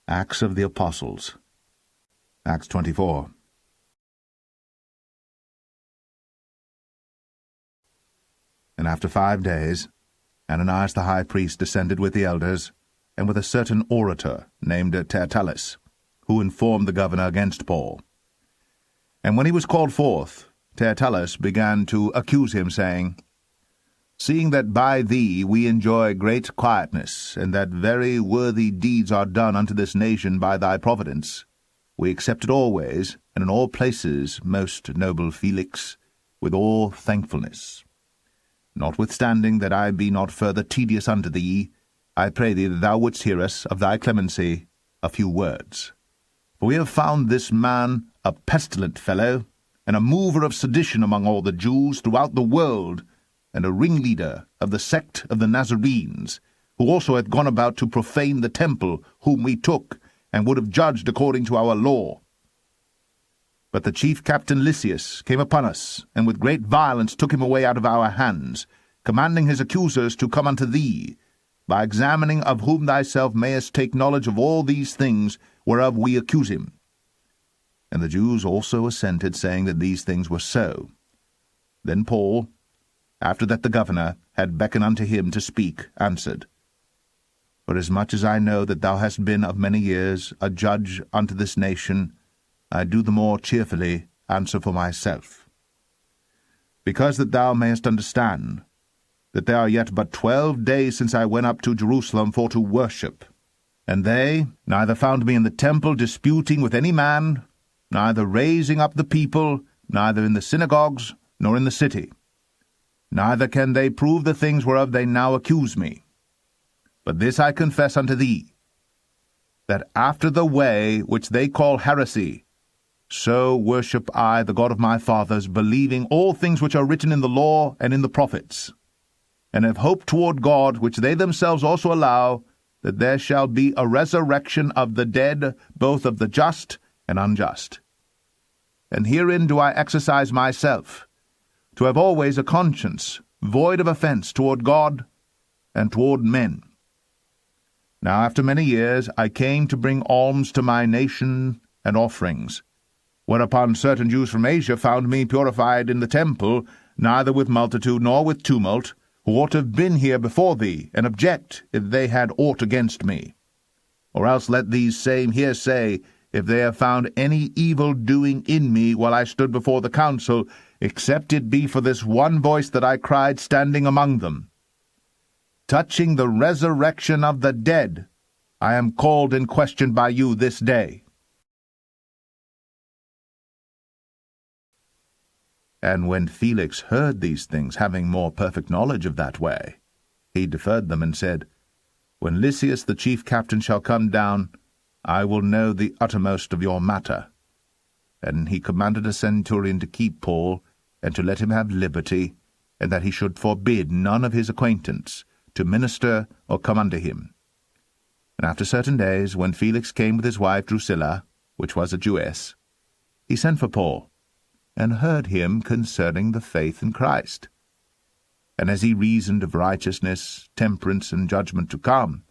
Acts of the Apostles. Acts 24. And after 5 days, Ananias the high priest descended with the elders, and with a certain orator named Tertullus, who informed the governor against Paul. And when he was called forth, Tertullus began to accuse him, saying, Seeing that by thee we enjoy great quietness, and that very worthy deeds are done unto this nation by thy providence, we accept it always, and in all places, most noble Felix, with all thankfulness. Notwithstanding that I be not further tedious unto thee, I pray thee that thou wouldst hear us of thy clemency a few words. For we have found this man a pestilent fellow, and a mover of sedition among all the Jews throughout the world, and a ringleader of the sect of the Nazarenes, who also hath gone about to profane the temple, whom we took, and would have judged according to our law. But the chief captain Lysias came upon us, and with great violence took him away out of our hands, commanding his accusers to come unto thee, by examining of whom thyself mayest take knowledge of all these things whereof we accuse him. And the Jews also assented, saying that these things were so. Then Paul, after that the governor had beckoned unto him to speak, answered, Forasmuch as I know that thou hast been of many years a judge unto this nation, I do the more cheerfully answer for myself. Because that thou mayest understand that there are yet but 12 days since I went up to Jerusalem for to worship, and they neither found me in the temple disputing with any man, neither raising up the people, neither in the synagogues, nor in the city. Neither can they prove the things whereof they now accuse me. But this I confess unto thee, that after the way which they call heresy, so worship I the God of my fathers, believing all things which are written in the law and in the prophets, and have hope toward God, which they themselves also allow, that there shall be a resurrection of the dead, both of the just and unjust. And herein do I exercise myself, to have always a conscience void of offense toward God and toward men. Now after many years I came to bring alms to my nation and offerings, whereupon certain Jews from Asia found me purified in the temple, neither with multitude nor with tumult, who ought to have been here before thee, and object if they had aught against me. Or else let these same here say, if they have found any evil doing in me while I stood before the council, except it be for this one voice that I cried standing among them. Touching the resurrection of the dead, I am called and questioned by you this day. And when Felix heard these things, having more perfect knowledge of that way, he deferred them, and said, When Lysias the chief captain shall come down, I will know the uttermost of your matter. And he commanded a centurion to keep Paul, and to let him have liberty, and that he should forbid none of his acquaintance to minister or come unto him. And after certain days, when Felix came with his wife Drusilla, which was a Jewess, he sent for Paul, and heard him concerning the faith in Christ. And as he reasoned of righteousness, temperance, and judgment to come,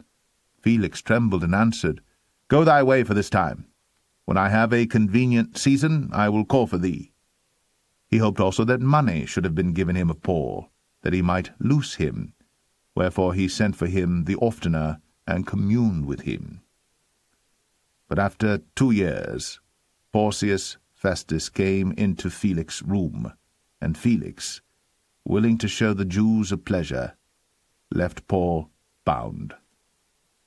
Felix trembled and answered, Go thy way for this time. When I have a convenient season, I will call for thee. He hoped also that money should have been given him of Paul, that he might loose him, wherefore he sent for him the oftener, and communed with him. But after 2 years, Porcius Festus came into Felix's room, and Felix, willing to show the Jews a pleasure, left Paul bound.